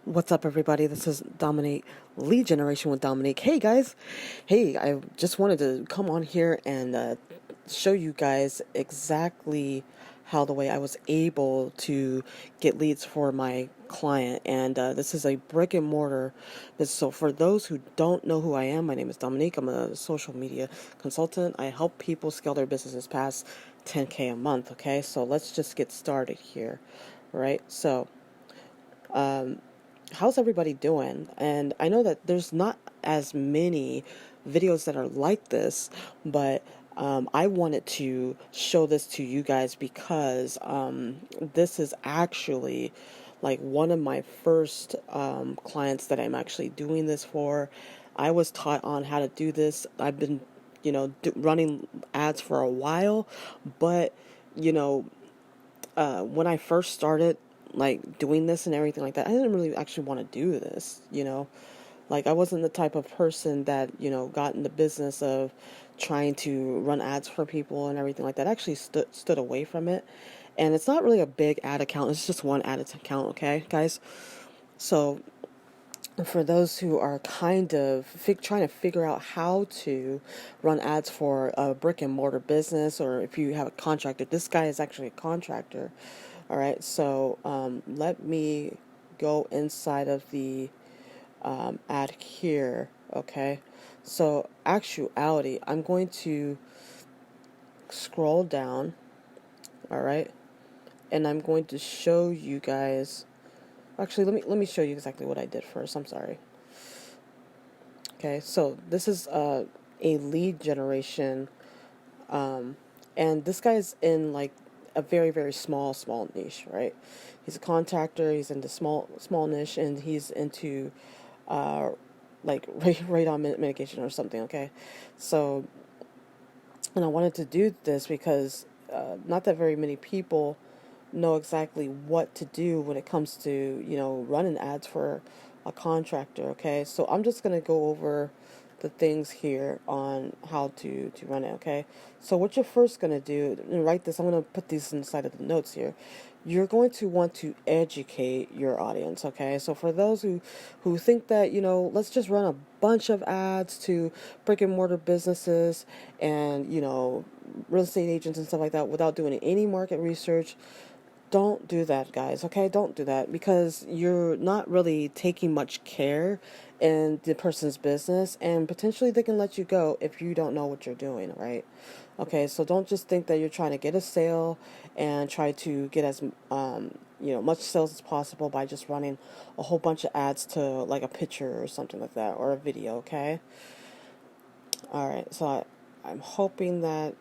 What's up, everybody? This is Dominique, Lead Generation with Dominique. Hey, guys. Hey, I just wanted to come on here and show you guys exactly how the way I was able to get leads for my client. And this is a brick and mortar business. So for those who don't know who I am, my name is Dominique. I'm a social media consultant. I help people scale their businesses past 10K a month. Okay, so let's just get started here. Right? So, how's everybody doing? And I know that there's not as many videos that are like this, but I wanted to show this to you guys because this is actually like one of my first clients that I'm actually doing this for. I was taught on how to do this. I've been, running ads for a while, but you know, when I first started like doing this and everything like that, I didn't really actually want to do this. Like I wasn't the type of person that, got in the business of trying to run ads for people and everything like that. I actually stood away from it. And it's not really a big ad account. It's just one ad account, okay, guys? So for those who are kind of trying to figure out how to run ads for a brick and mortar business, or if you have a contractor, this guy is actually a contractor. All right, so let me go inside of the ad here. Okay, so actuality, I'm going to scroll down. All right, and I'm going to show you guys. Actually, let me show you exactly what I did first. I'm sorry. Okay, so this is a lead generation, and this guy's in like a very very small niche, right? He's a contractor. He's into small niche, and he's into uh, like radon mitigation or something. Okay, so and I wanted to do this because not that very many people know exactly what to do when it comes to, running ads for a contractor. Okay, so I'm just going to go over the things here on how to run it. Okay, so what you're first going to do, and write this, I'm going to put these inside of the notes here. You're going to want to educate your audience. Okay, so for those who think that, let's just run a bunch of ads to brick and mortar businesses and, real estate agents and stuff like that without doing any market research, don't do that, guys. Okay, don't do that, because you're not really taking much care in the person's business, and potentially they can let you go if you don't know what you're doing, right? Okay, so don't just think that you're trying to get a sale and try to get as much sales as possible by just running a whole bunch of ads to like a picture or something like that, or a video. Okay, all right, so I'm hoping that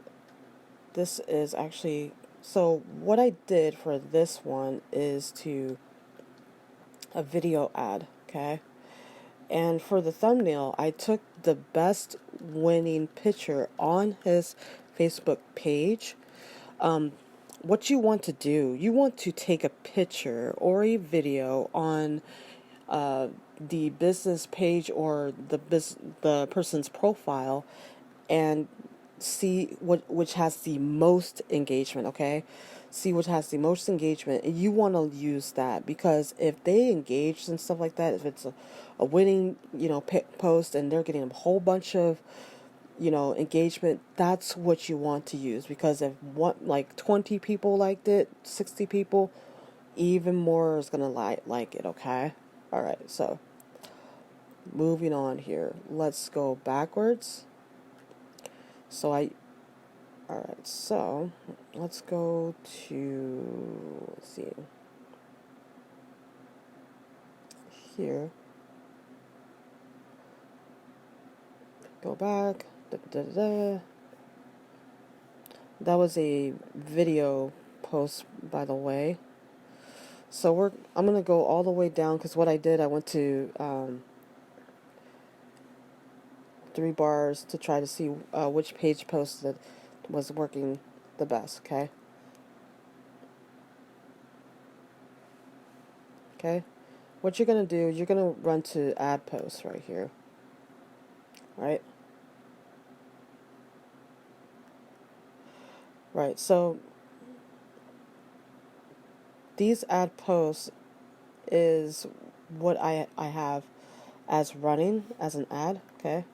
this is actually, so what I did for this one is to a video ad. Okay, and for the thumbnail, I took the best winning picture on his Facebook page. What you want to do, you want to take a picture or a video on the business page or the person's profile, and see which has the most engagement. Okay, see which has the most engagement, and you want to use that, because if they engage and stuff like that, if it's a winning post and they're getting a whole bunch of engagement, that's what you want to use. Because if like 20 people liked it, 60 people, even more is gonna like it. Okay, all right, so moving on here, let's go backwards. So alright, so let's go to, let's see, here, go back, da, da, da, da. That was a video post, by the way. So I'm going to go all the way down, because what I did, I went to 3 bars to try to see which page post that was working the best. Okay, what you're going to do, you're going to run to ad posts right here, right? Right, so these ad posts, is what I have as running as an ad, okay?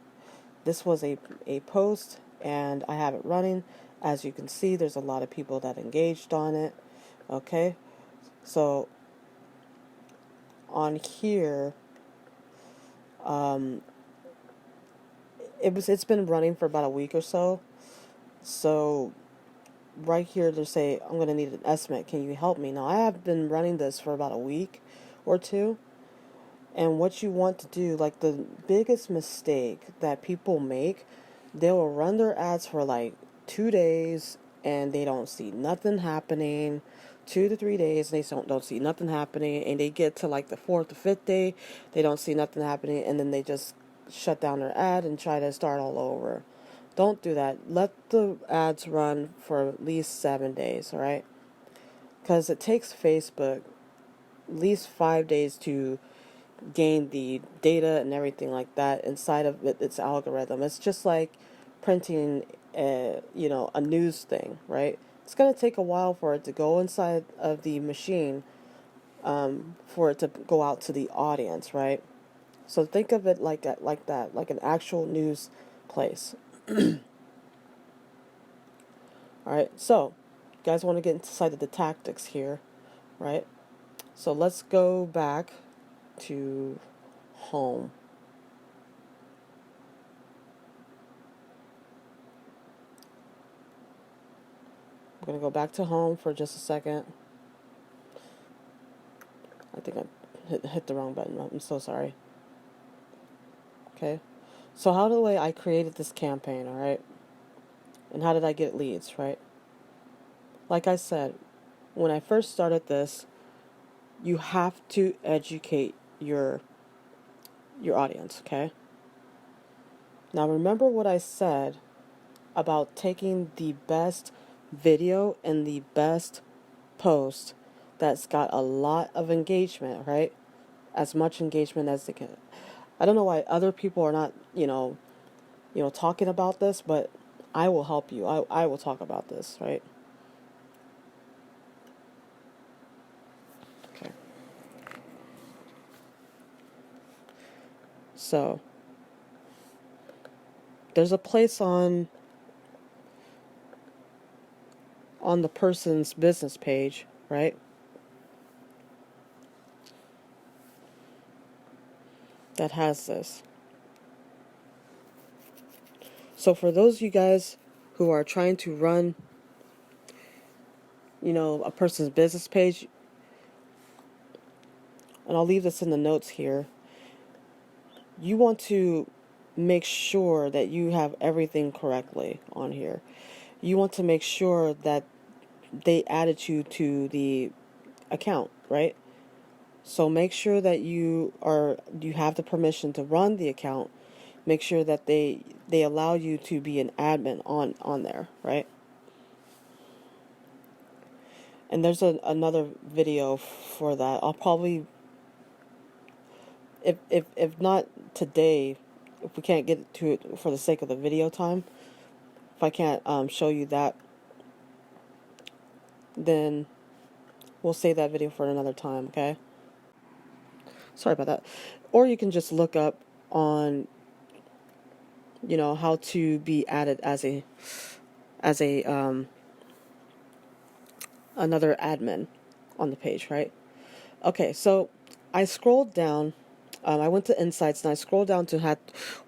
This was a post, and I have it running. As you can see, there's a lot of people that engaged on it, okay? So on here, it's been running for about a week or so. So right here they say, I'm going to need an estimate. Can you help me? Now, I have been running this for about a week or two. And what you want to do, like the biggest mistake that people make, they will run their ads for like 2 days and they don't see nothing happening. 2 to 3 days and they don't see nothing happening. And they get to like the fourth or fifth day, they don't see nothing happening. And then they just shut down their ad and try to start all over. Don't do that. Let the ads run for at least 7 days, all right? Because it takes Facebook at least 5 days to gain the data and everything like that inside of its algorithm. It's just like printing a news thing, right? It's going to take a while for it to go inside of the machine, for it to go out to the audience, right? So think of it like that, like an actual news place. All right, so you guys want to get inside of the tactics here, right? So let's go back to home. I'm going to go back to home for just a second. I think I hit the wrong button. I'm so sorry. Okay. So how do I created this campaign, all right? And how did I get leads, right? Like I said, when I first started this, you have to educate your audience, okay? Now remember what I said about taking the best video and the best post that's got a lot of engagement, right? As much engagement as they can. I don't know why other people are not, talking about this, but I will help you. I will talk about this, right? Okay. So, there's a place on the person's business page, right? That has this. So for those of you guys who are trying to run, a person's business page, and I'll leave this in the notes here, you want to make sure that you have everything correctly on here. You want to make sure that they added you to the account, right? So make sure that you have the permission to run the account. Make sure that they allow you to be an admin on there, right? And there's another video for that. I'll probably, if not today, if we can't get to it for the sake of the video time, if I can't show you that, then we'll save that video for another time, okay? Sorry about that. Or you can just look up on, how to be added as a another admin on the page, right? Okay, so I scrolled down. I went to Insights and I scrolled down to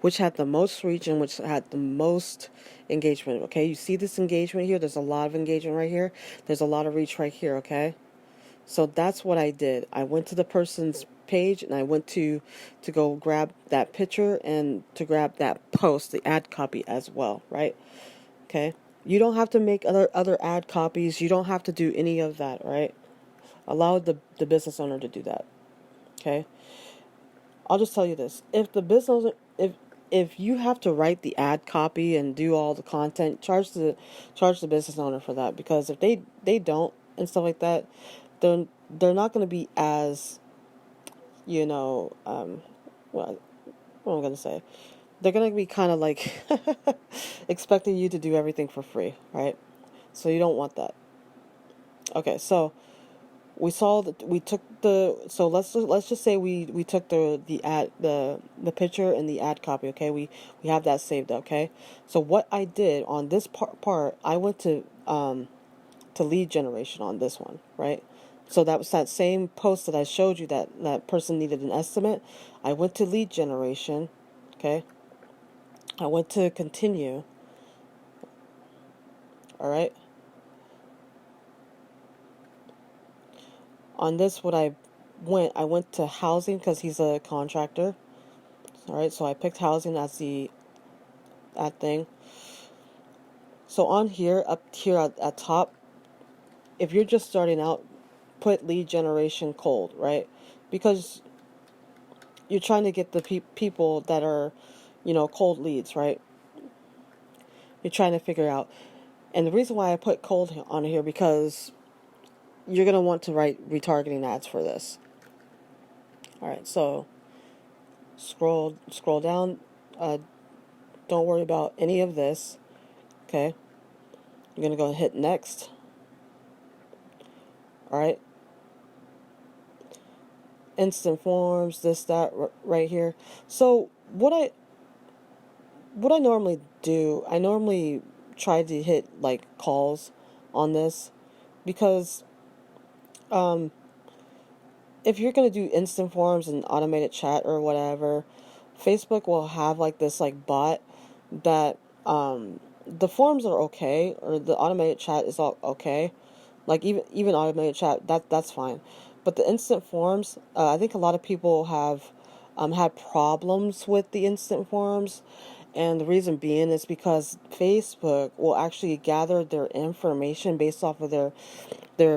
which had the most reach and which had the most engagement. Okay, you see this engagement here? There's a lot of engagement right here. There's a lot of reach right here. Okay, so that's what I did. I went to the person's page and I went to go grab that picture and to grab that post, the ad copy as well, right? Okay, you don't have to make other ad copies. You don't have to do any of that, right? Allow the business owner to do that. Okay. I'll just tell you this: if the business, if you have to write the ad copy and do all the content, charge the business owner for that, because if they don't and stuff like that, they're not going to be as, what am I going to say? They're going to be kind of like expecting you to do everything for free, right? So you don't want that. Okay, so we saw that we took the, so let's just say we took the picture and the ad copy. Okay, we have that saved. Okay, so what I did on this part, I went to lead generation on this one, right? So that was that same post that I showed you, that person needed an estimate. I went to lead generation. Okay, I went to continue. All right. On this, I went to housing because he's a contractor. All right, so I picked housing as that thing. So on here, up here at top, if you're just starting out, put lead generation cold, right? Because you're trying to get the people that are, cold leads, right? You're trying to figure out. And the reason why I put cold on here, because you're going to want to write retargeting ads for this. All right, so scroll down. Don't worry about any of this. Okay. You're going to go and hit next. All right. Instant forms, this, that, right here. So what I normally do, I normally try to hit like calls on this, because if you're going to do instant forms and automated chat or whatever, Facebook will have like this like bot that the forms are okay, or the automated chat is all okay. Like even automated chat, that's fine. But the instant forms, I think a lot of people have had problems with the instant forms, and the reason being is because Facebook will actually gather their information based off of their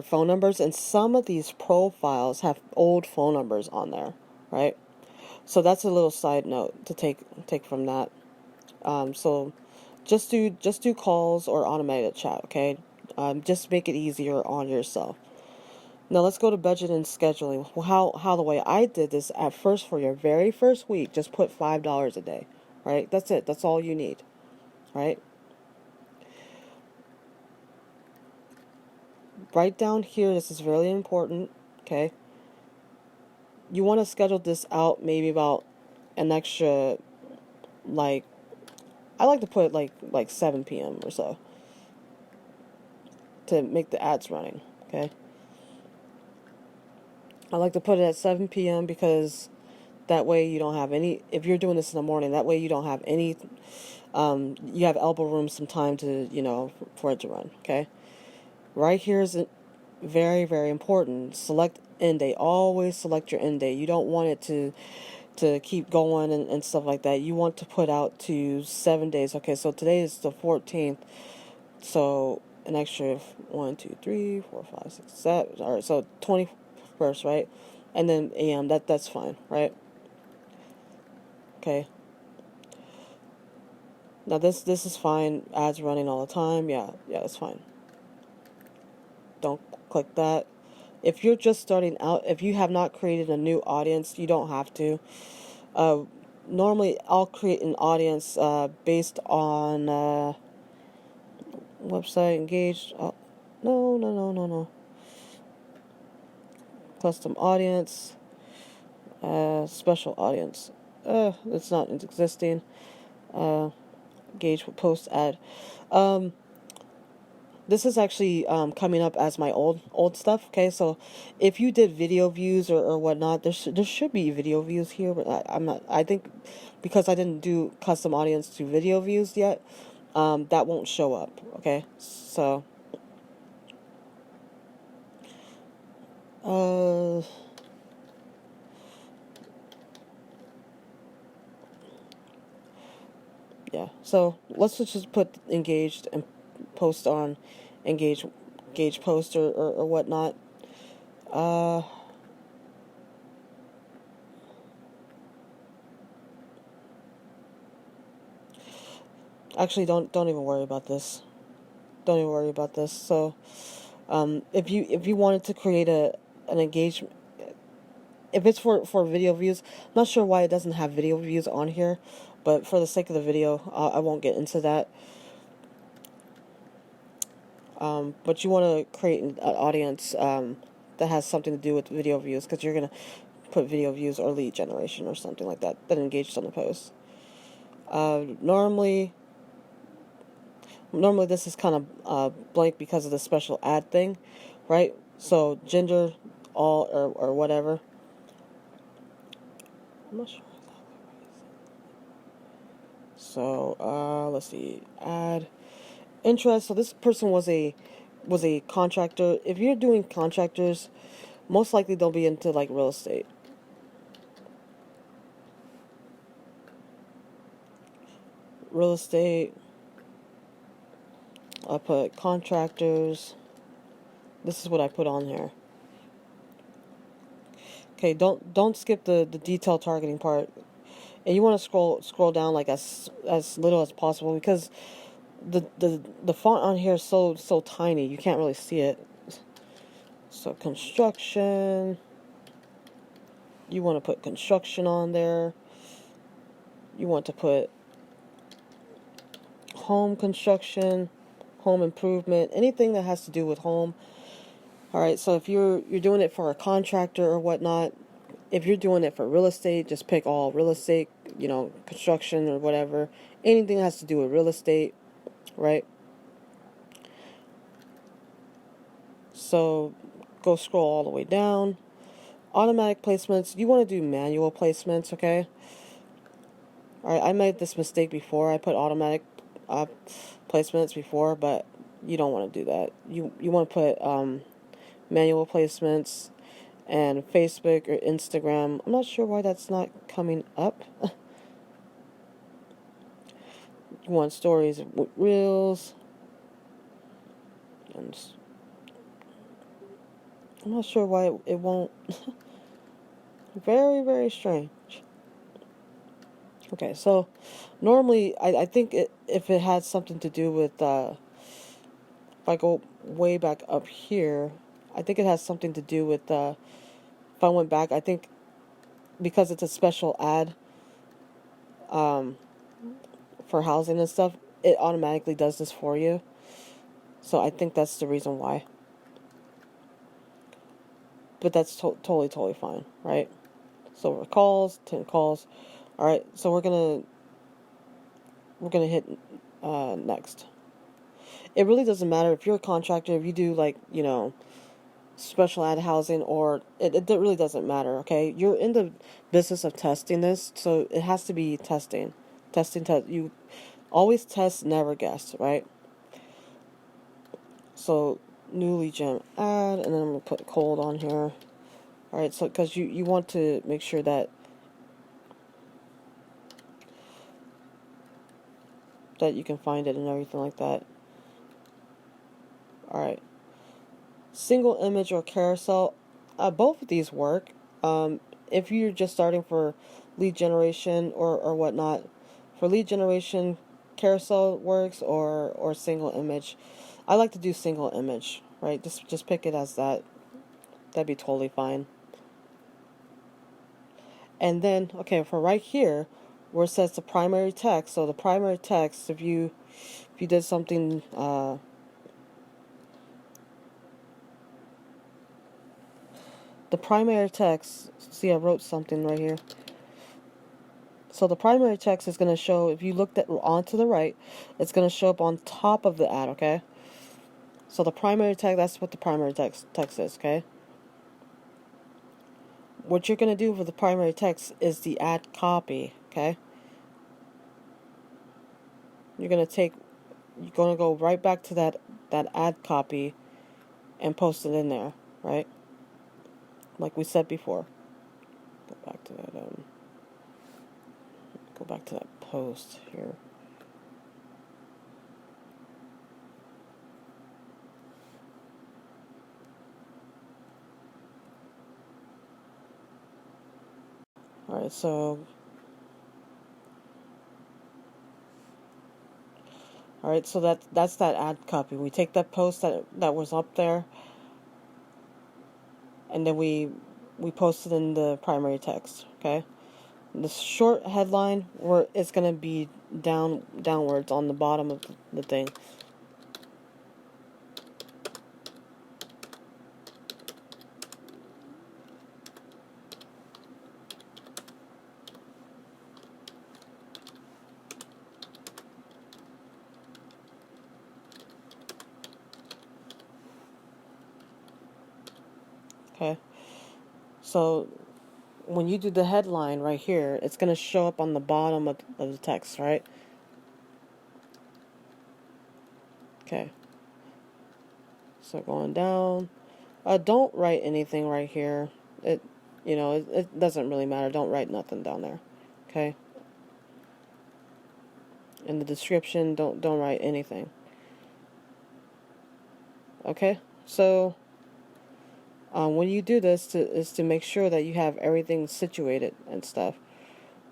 phone numbers, and some of these profiles have old phone numbers on there, right? So that's a little side note to take from that. So just do calls or automated chat, okay? Just make it easier on yourself. Now let's go to budget and scheduling. Well, how the way I did this at first, for your very first week, just put $5 a day, right? That's it. That's all you need, right? Write down here. This is really important. Okay. You want to schedule this out maybe about an extra, like, I like to put like 7 p.m. or so to make the ads running. Okay. I like to put it at 7 p.m. because that way you don't have any, if you're doing this in the morning, that way you don't have any, you have elbow room, some time to, for it to run, okay? Right here is very, very important. Select end date. Always select your end date. You don't want it to keep going and stuff like that. You want to put out to 7 days. Okay, so today is the 14th. So an extra 1, 2, 3, 4, 5, 6, 7. All right, so 21st, right? And then AM. That's fine, right? Okay. Now this is fine. Ads running all the time. Yeah, that's fine. Don't click that. If you're just starting out, if you have not created a new audience, you don't have to. Normally, I'll create an audience based on website engaged. No. Custom audience, special audience. It's not existing. Engage with post ad. This is actually coming up as my old stuff. Okay, so if you did video views or whatnot, there should be video views here, but I'm not. I think because I didn't do custom audience to video views yet, that won't show up. Okay, so yeah. So let's just put engaged and post on engage post or whatnot. Actually, don't even worry about this. Don't even worry about this. So, if you wanted to create an engagement, if it's for video views, I'm not sure why it doesn't have video views on here, but for the sake of the video, I won't get into that. But you want to create an audience that has something to do with video views, because you're gonna put video views or lead generation or something like that engages on the post. Normally this is kind of blank because of the special ad thing, right? So gender, all, or whatever. I'm not sure. So let's see, add interest. So this person was a contractor. If you're doing contractors, most likely they'll be into like real estate. Real estate. I put contractors. This is what I put on here. Okay, don't skip the detail targeting part. And you want to scroll down like as little as possible, because the font on here is so tiny you can't really see it. So construction, you want to put construction on there. You want to put home construction, home improvement, anything that has to do with home. All right, so if you're doing it for a contractor or whatnot, if you're doing it for real estate, just pick all real estate, construction or whatever. Anything that has to do with real estate, right? So go scroll all the way down. Automatic placements, you want to do manual placements, okay? All right, I made this mistake before. I put automatic placements before, but you don't want to do that. You want to put manual placements. And Facebook or Instagram. I'm not sure why that's not coming up. You want stories with reels. And I'm not sure why it won't. Very, very strange. Okay, so normally I think if it had something to do with, if I go way back up here, I think it has something to do with, if I went back, I think because it's a special ad for housing and stuff, it automatically does this for you. So I think that's the reason why. But that's totally fine, right? So we're calls, 10 calls. All right, so we're gonna hit next. It really doesn't matter if you're a contractor, if you do like special ad housing, or it really doesn't matter. Okay, you're in the business of testing this, so it has to be testing. You always test, never guess, right? So newly gem ad, and then I'm gonna put cold on here. All right, so because you want to make sure that you can find it and everything like that. All right, single image or carousel, both of these work. If you're just starting for lead generation or whatnot, for lead generation, carousel works, or single image. I like to do single image, right? Just pick it as that. That'd be totally fine. And then, okay, for right here, where it says the primary text. So the primary text, if you did something, the primary text. See, I wrote something right here. So the primary text is going to show, if you looked onto the right, it's going to show up on top of the ad, okay? So the primary text, that's what the primary text is, okay? What you're going to do for the primary text is the ad copy, okay? You're going to go right back to that ad copy and post it in there, right? Like we said before. Go back to that post here. Alright, so that's that ad copy. We take that post that was up there, and then we post it in the primary text, okay? The short headline, where it's going to be downwards on the bottom of the thing. Okay. So when you do the headline right here, it's going to show up on the bottom of the text, right? Okay. So going down. Don't write anything right here. It doesn't really matter. Don't write nothing down there. Okay. In the description, don't write anything. Okay. So when you do this, is to make sure that you have everything situated and stuff,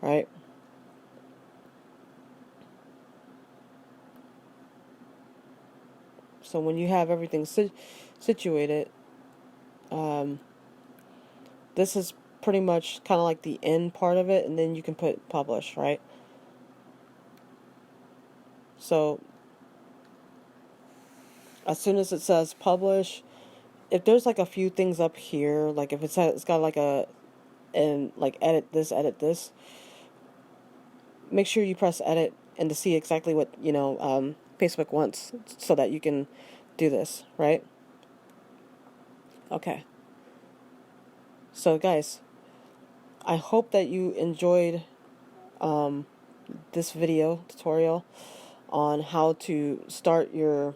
right? So when you have everything situated, this is pretty much kind of like the end part of it, and then you can put publish, right? So as soon as it says publish, if there's like a few things up here, like if it's got like and like edit this, make sure you press edit and to see exactly what Facebook wants, so that you can do this, right? Okay. So guys, I hope that you enjoyed this video tutorial on how to start your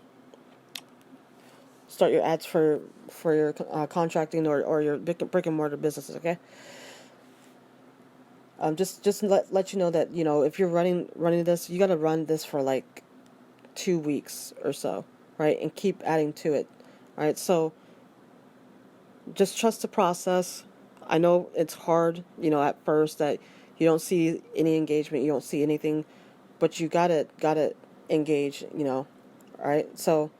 ads for your contracting or your brick and mortar businesses. Okay. Just let you know that if you're running this, you got to run this for like 2 weeks or so, right? And keep adding to it. All right. So just trust the process. I know it's hard, at first, that you don't see any engagement, you don't see anything, but you gotta engage, all right? So,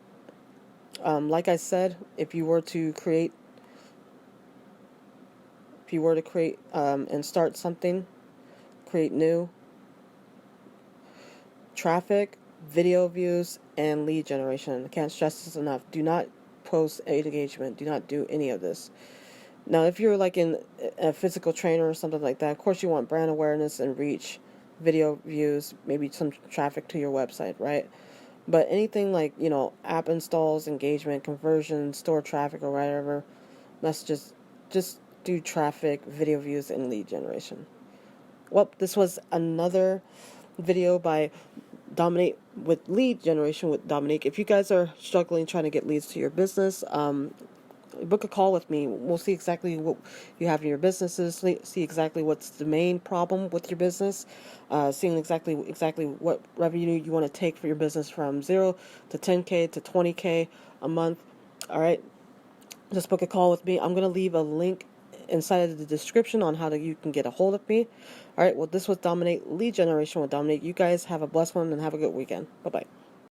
like I said, if you were to create and start something, create new traffic, video views, and lead generation. I can't stress this enough. Do not post engagement. Do not do any of this. Now, if you're like in a physical trainer or something like that, of course you want brand awareness and reach, video views, maybe some traffic to your website, right? But anything like, app installs, engagement, conversion, store traffic, or whatever, messages, just do traffic, video views, and lead generation. Well, this was another video by Dominate with lead generation with Dominique. If you guys are struggling trying to get leads to your business, book a call with me. We'll see exactly what you have in your businesses, see exactly what's the main problem with your business, seeing exactly what revenue you want to take for your business from 0 to 10K to 20K a month. All right, just book a call with me. I'm going to leave a link inside of the description on how you can get a hold of me. All right, well, this was Dominate Lead Generation with Dominique. You guys have a blessed one and have a good weekend. Bye-bye.